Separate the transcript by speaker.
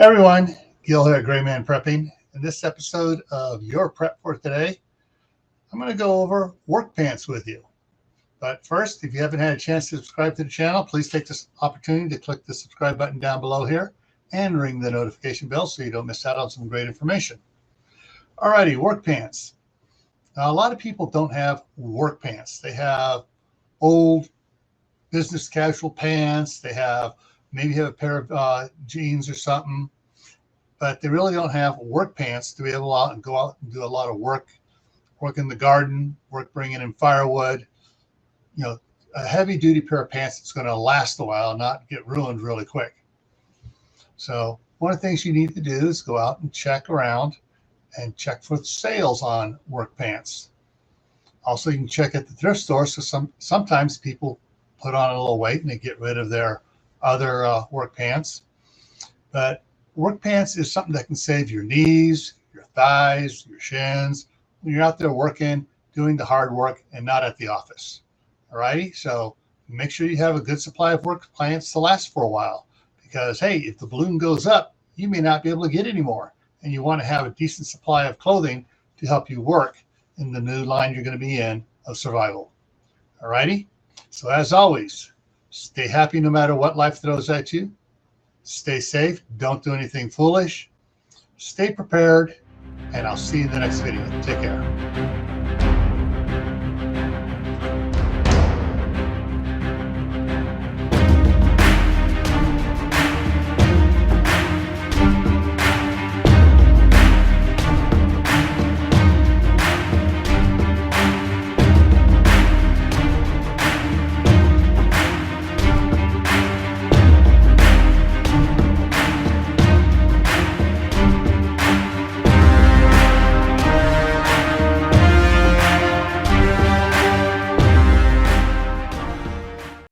Speaker 1: everyone, Gil here at GrayManPrepping. In this episode of Your Prep for Today, I'm going to go over work pants with you. But first, if you haven't had a chance to subscribe to the channel, please take this opportunity to click the subscribe button down below here and ring the notification bell so you don't miss out on some great information. Alrighty, work pants. Now, a lot of people don't have work pants. They have old business casual pants. They maybe have a pair of jeans or something, but they really don't have work pants to be able to go out and do a lot of work in the garden, work bringing in firewood, a heavy duty pair of pants that's going to last a while and not get ruined really quick. So one of the things you need to do is go out and check around and check for sales on work pants. Also, you can check at the thrift store. So sometimes people put on a little weight and they get rid of their other work pants. But work pants is something that can save your knees, your thighs, your shins when you're out there working, doing the hard work and not at the office. All righty. So make sure you have a good supply of work pants to last for a while, because, hey, if the balloon goes up, you may not be able to get any more. And you want to have a decent supply of clothing to help you work in the new line you're going to be in of survival. All righty. So as always, stay happy no matter what life throws at you. Stay safe. Don't do anything foolish. Stay prepared. And I'll see you in the next video. Take care.